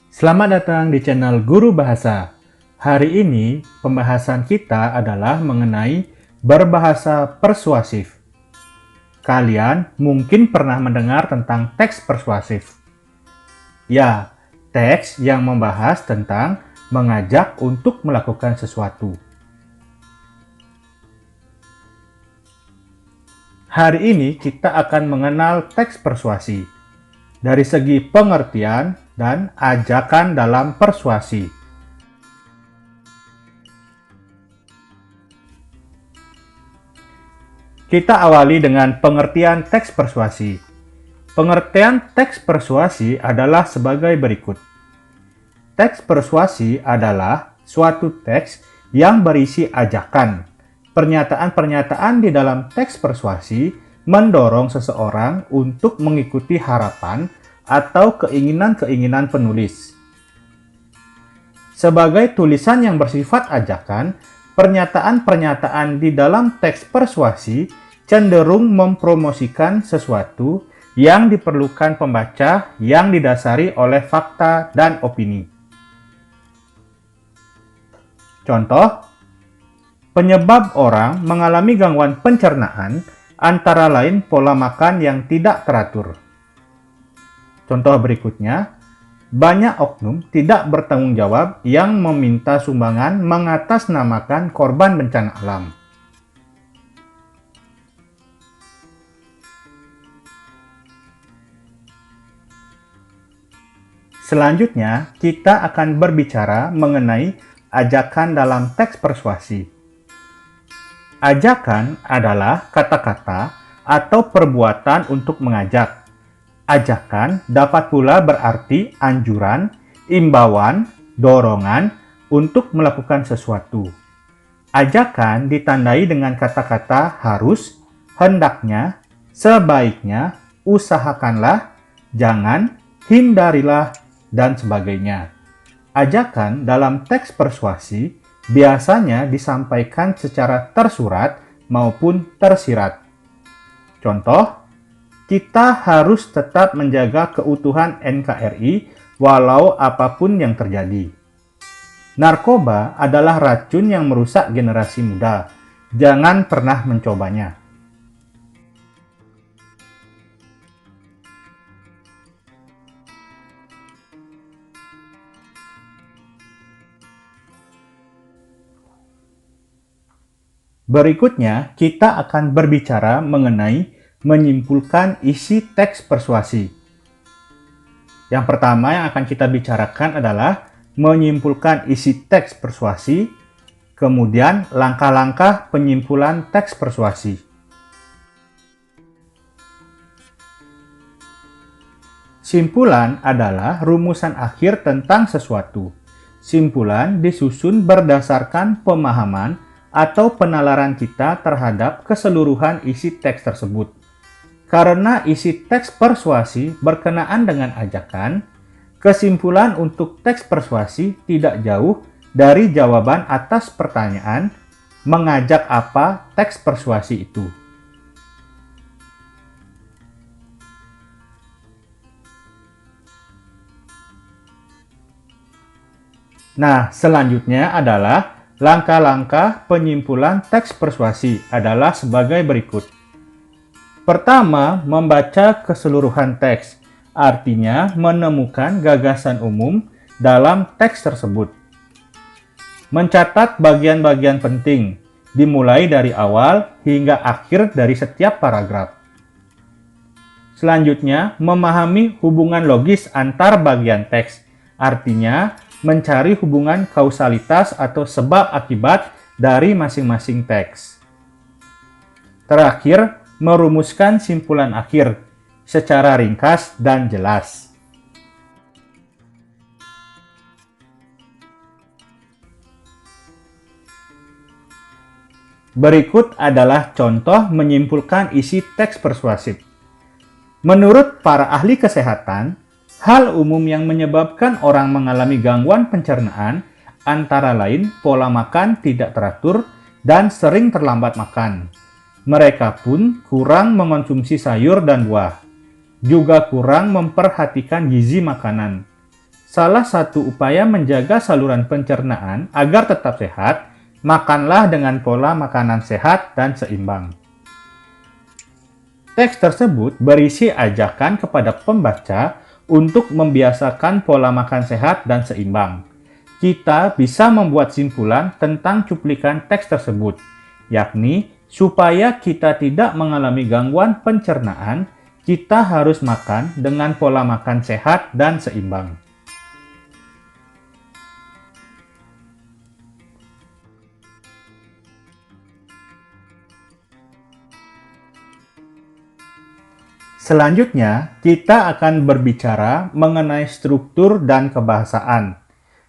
Selamat datang di channel Guru Bahasa. Hari ini pembahasan kita adalah mengenai berbahasa persuasif. Kalian mungkin pernah mendengar tentang teks persuasif. Ya, teks yang membahas tentang mengajak untuk melakukan sesuatu. Hari ini kita akan mengenal teks persuasi dari segi pengertian dan ajakan dalam persuasi. Kita awali dengan pengertian teks persuasi. Pengertian teks persuasi adalah sebagai berikut. Teks persuasi adalah suatu teks yang berisi ajakan. Pernyataan-pernyataan di dalam teks persuasi mendorong seseorang untuk mengikuti harapan atau keinginan-keinginan penulis. Sebagai tulisan yang bersifat ajakan, pernyataan-pernyataan di dalam teks persuasi cenderung mempromosikan sesuatu yang diperlukan pembaca yang didasari oleh fakta dan opini. Contoh, penyebab orang mengalami gangguan pencernaan antara lain pola makan yang tidak teratur. Contoh berikutnya, banyak oknum tidak bertanggung jawab yang meminta sumbangan mengatasnamakan korban bencana alam. Selanjutnya, kita akan berbicara mengenai ajakan dalam teks persuasi. Ajakan adalah kata-kata atau perbuatan untuk mengajak. Ajakan dapat pula berarti anjuran, imbauan, dorongan untuk melakukan sesuatu. Ajakan ditandai dengan kata-kata harus, hendaknya, sebaiknya, usahakanlah, jangan, hindarilah, dan sebagainya. Ajakan dalam teks persuasi biasanya disampaikan secara tersurat maupun tersirat. Contoh, kita harus tetap menjaga keutuhan NKRI walau apapun yang terjadi. Narkoba adalah racun yang merusak generasi muda. Jangan pernah mencobanya. Berikutnya, kita akan berbicara mengenai menyimpulkan isi teks persuasi. Yang pertama yang akan kita bicarakan adalah menyimpulkan isi teks persuasi, kemudian langkah-langkah penyimpulan teks persuasi. Simpulan adalah rumusan akhir tentang sesuatu. Simpulan disusun berdasarkan pemahaman atau penalaran kita terhadap keseluruhan isi teks tersebut. Karena isi teks persuasi berkenaan dengan ajakan, kesimpulan untuk teks persuasi tidak jauh dari jawaban atas pertanyaan, mengajak apa teks persuasi itu. Nah, selanjutnya adalah langkah-langkah penyimpulan teks persuasi adalah sebagai berikut. Pertama, membaca keseluruhan teks, artinya menemukan gagasan umum dalam teks tersebut. Mencatat bagian-bagian penting, dimulai dari awal hingga akhir dari setiap paragraf. Selanjutnya, memahami hubungan logis antar bagian teks, artinya mencari hubungan kausalitas atau sebab akibat dari masing-masing teks. Terakhir, merumuskan simpulan akhir secara ringkas dan jelas. Berikut adalah contoh menyimpulkan isi teks persuasif. Menurut para ahli kesehatan, hal umum yang menyebabkan orang mengalami gangguan pencernaan antara lain pola makan tidak teratur dan sering terlambat makan. Mereka pun kurang mengonsumsi sayur dan buah, juga kurang memperhatikan gizi makanan. Salah satu upaya menjaga saluran pencernaan agar tetap sehat, makanlah dengan pola makanan sehat dan seimbang. Teks tersebut berisi ajakan kepada pembaca untuk membiasakan pola makan sehat dan seimbang. Kita bisa membuat simpulan tentang cuplikan teks tersebut, yakni supaya kita tidak mengalami gangguan pencernaan, kita harus makan dengan pola makan sehat dan seimbang. Selanjutnya, kita akan berbicara mengenai struktur dan kebahasaan.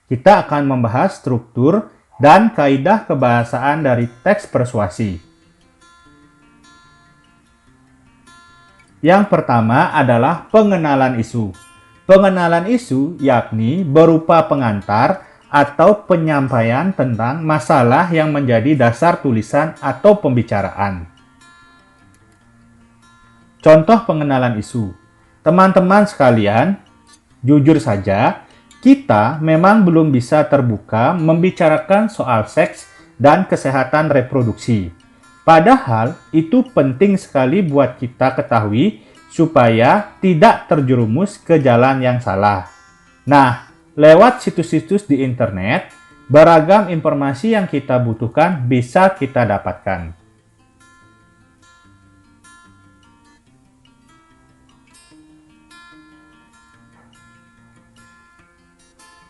Kita akan membahas struktur dan kaidah kebahasaan dari teks persuasi. Yang pertama adalah pengenalan isu. Pengenalan isu yakni berupa pengantar atau penyampaian tentang masalah yang menjadi dasar tulisan atau pembicaraan. Contoh pengenalan isu. Teman-teman sekalian, jujur saja, kita memang belum bisa terbuka membicarakan soal seks dan kesehatan reproduksi. Padahal itu penting sekali buat kita ketahui supaya tidak terjerumus ke jalan yang salah. Nah, lewat situs-situs di internet, beragam informasi yang kita butuhkan bisa kita dapatkan.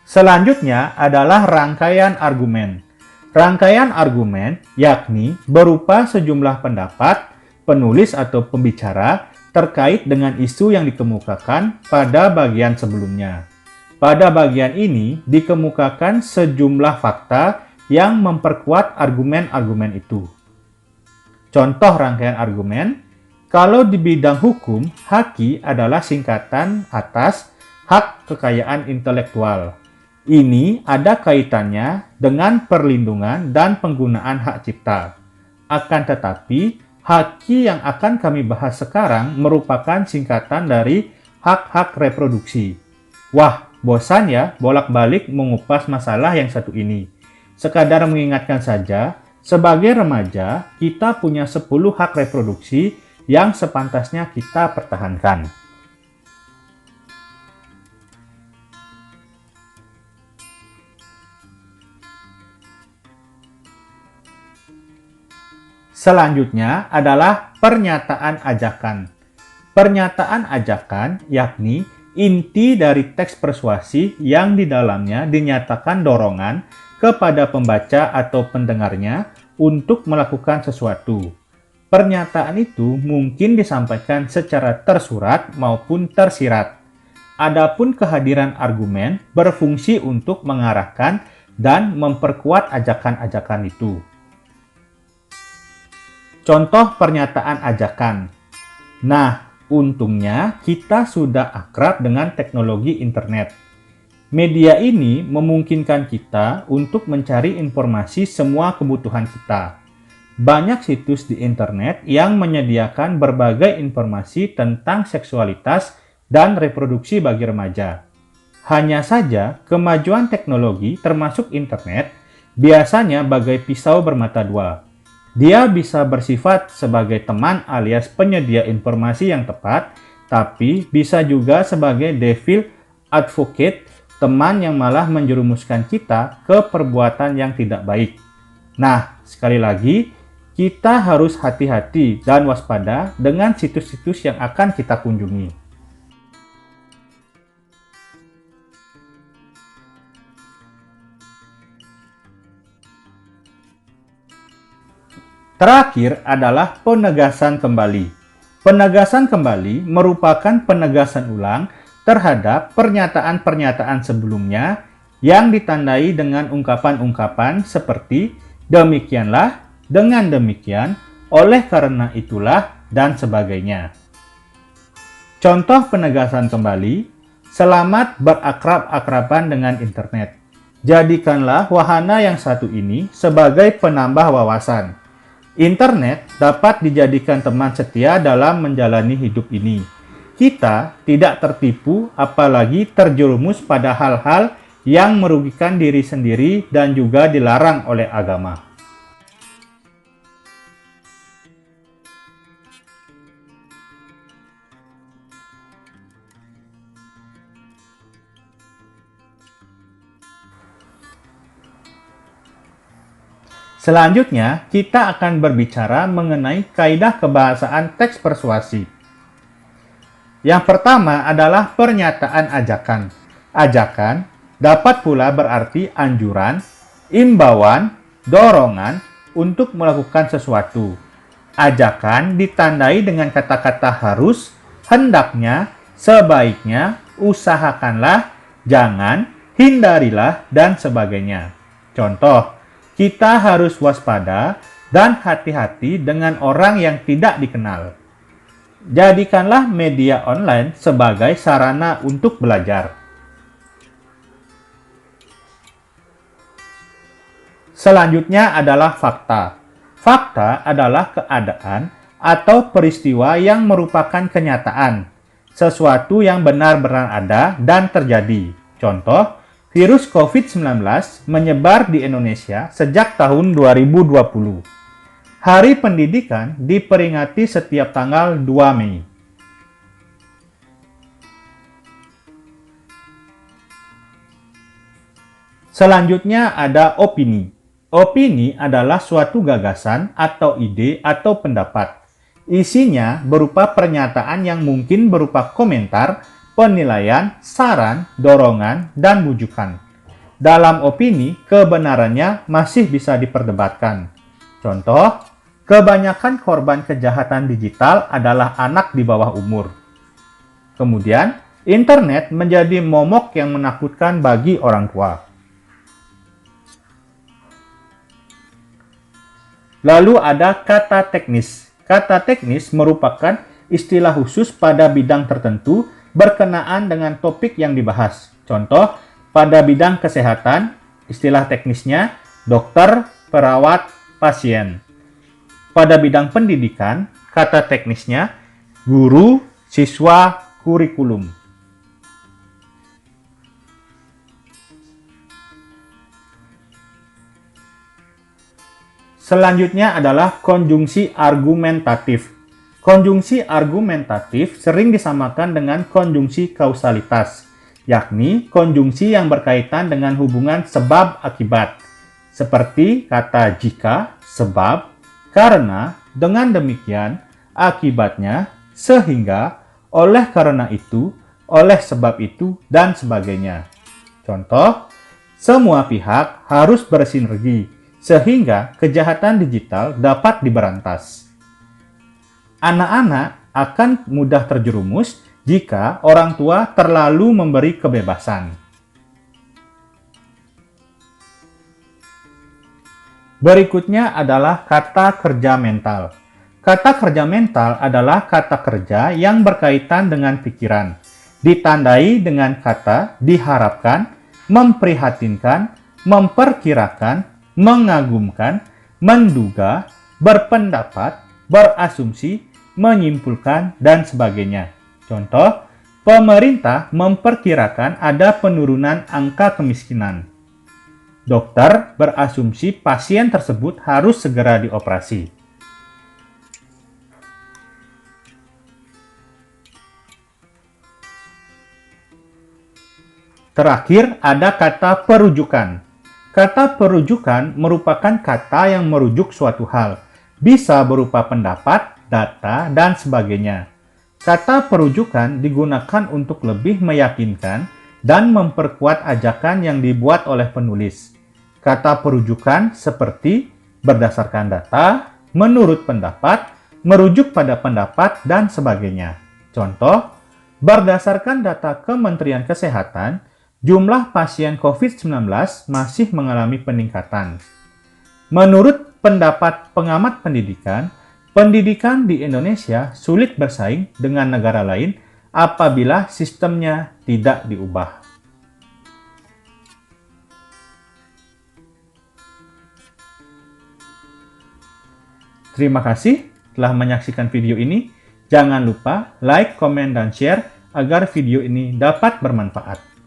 Selanjutnya adalah rangkaian argumen. Rangkaian argumen yakni berupa sejumlah pendapat, penulis atau pembicara terkait dengan isu yang dikemukakan pada bagian sebelumnya. Pada bagian ini dikemukakan sejumlah fakta yang memperkuat argumen-argumen itu. Contoh rangkaian argumen, kalau di bidang hukum, haki adalah singkatan atas hak kekayaan intelektual. Ini ada kaitannya dengan perlindungan dan penggunaan hak cipta. Akan tetapi, haki yang akan kami bahas sekarang merupakan singkatan dari hak-hak reproduksi. Wah, bosan ya bolak-balik mengupas masalah yang satu ini. Sekadar mengingatkan saja, sebagai remaja, kita punya 10 hak reproduksi yang sepantasnya kita pertahankan. Selanjutnya adalah pernyataan ajakan. Pernyataan ajakan yakni inti dari teks persuasi yang di dalamnya dinyatakan dorongan kepada pembaca atau pendengarnya untuk melakukan sesuatu. Pernyataan itu mungkin disampaikan secara tersurat maupun tersirat. Adapun kehadiran argumen berfungsi untuk mengarahkan dan memperkuat ajakan-ajakan itu. Contoh pernyataan ajakan. Nah, untungnya kita sudah akrab dengan teknologi internet. Media ini memungkinkan kita untuk mencari informasi semua kebutuhan kita. Banyak situs di internet yang menyediakan berbagai informasi tentang seksualitas dan reproduksi bagi remaja. Hanya saja, kemajuan teknologi termasuk internet biasanya bagai pisau bermata dua. Dia bisa bersifat sebagai teman alias penyedia informasi yang tepat, tapi bisa juga sebagai devil advocate, teman yang malah menjerumuskan kita ke perbuatan yang tidak baik. Nah, sekali lagi, kita harus hati-hati dan waspada dengan situs-situs yang akan kita kunjungi. Terakhir adalah penegasan kembali. Penegasan kembali merupakan penegasan ulang terhadap pernyataan-pernyataan sebelumnya yang ditandai dengan ungkapan-ungkapan seperti demikianlah, dengan demikian, oleh karena itulah, dan sebagainya. Contoh penegasan kembali, selamat berakrab-akraban dengan internet. Jadikanlah wahana yang satu ini sebagai penambah wawasan. Internet dapat dijadikan teman setia dalam menjalani hidup ini. kita tidak tertipu apalagi terjerumus pada hal-hal yang merugikan diri sendiri dan juga dilarang oleh agama. Selanjutnya, kita akan berbicara mengenai kaidah kebahasaan teks persuasi. Yang pertama adalah pernyataan ajakan. Ajakan dapat pula berarti anjuran, imbauan, dorongan untuk melakukan sesuatu. Ajakan ditandai dengan kata-kata harus, hendaknya, sebaiknya, usahakanlah, jangan, hindarilah, dan sebagainya. Contoh, kita harus waspada dan hati-hati dengan orang yang tidak dikenal. Jadikanlah media online sebagai sarana untuk belajar. Selanjutnya adalah fakta. Fakta adalah keadaan atau peristiwa yang merupakan kenyataan, sesuatu yang benar-benar ada dan terjadi. Contoh, virus COVID-19 menyebar di Indonesia sejak tahun 2020. Hari Pendidikan diperingati setiap tanggal 2 Mei. Selanjutnya ada opini. Opini adalah suatu gagasan atau ide atau pendapat. Isinya berupa pernyataan yang mungkin berupa komentar, penilaian, saran, dorongan, dan bujukan. Dalam opini, kebenarannya masih bisa diperdebatkan. Contoh, kebanyakan korban kejahatan digital adalah anak di bawah umur. Kemudian, internet menjadi momok yang menakutkan bagi orang tua. Lalu ada kata teknis. Kata teknis merupakan istilah khusus pada bidang tertentu berkenaan dengan topik yang dibahas. Contoh, pada bidang kesehatan, istilah teknisnya dokter, perawat, pasien. Pada bidang pendidikan, kata teknisnya guru, siswa, kurikulum. Selanjutnya adalah konjungsi argumentatif. Konjungsi argumentatif sering disamakan dengan konjungsi kausalitas, yakni konjungsi yang berkaitan dengan hubungan sebab akibat, seperti kata jika, sebab, karena, dengan demikian, akibatnya, sehingga, oleh karena itu, oleh sebab itu, dan sebagainya. Contoh, semua pihak harus bersinergi sehingga kejahatan digital dapat diberantas. Anak-anak akan mudah terjerumus jika orang tua terlalu memberi kebebasan. Berikutnya adalah kata kerja mental. Kata kerja mental adalah kata kerja yang berkaitan dengan pikiran, ditandai dengan kata diharapkan, memprihatinkan, memperkirakan, mengagumkan, menduga, berpendapat, berasumsi, menyimpulkan, dan sebagainya. Contoh, pemerintah memperkirakan ada penurunan angka kemiskinan. Dokter berasumsi pasien tersebut harus segera dioperasi. Terakhir, ada kata perujukan. Kata perujukan merupakan kata yang merujuk suatu hal, bisa berupa pendapat, data, dan sebagainya. Kata perujukan digunakan untuk lebih meyakinkan dan memperkuat ajakan yang dibuat oleh penulis. Kata perujukan seperti berdasarkan data, menurut pendapat, merujuk pada pendapat, dan sebagainya. Contoh, berdasarkan data Kementerian Kesehatan, jumlah pasien COVID-19 masih mengalami peningkatan. Menurut pendapat pengamat pendidikan, pendidikan di Indonesia sulit bersaing dengan negara lain apabila sistemnya tidak diubah. Terima kasih telah menyaksikan video ini. Jangan lupa like, komen, dan share agar video ini dapat bermanfaat.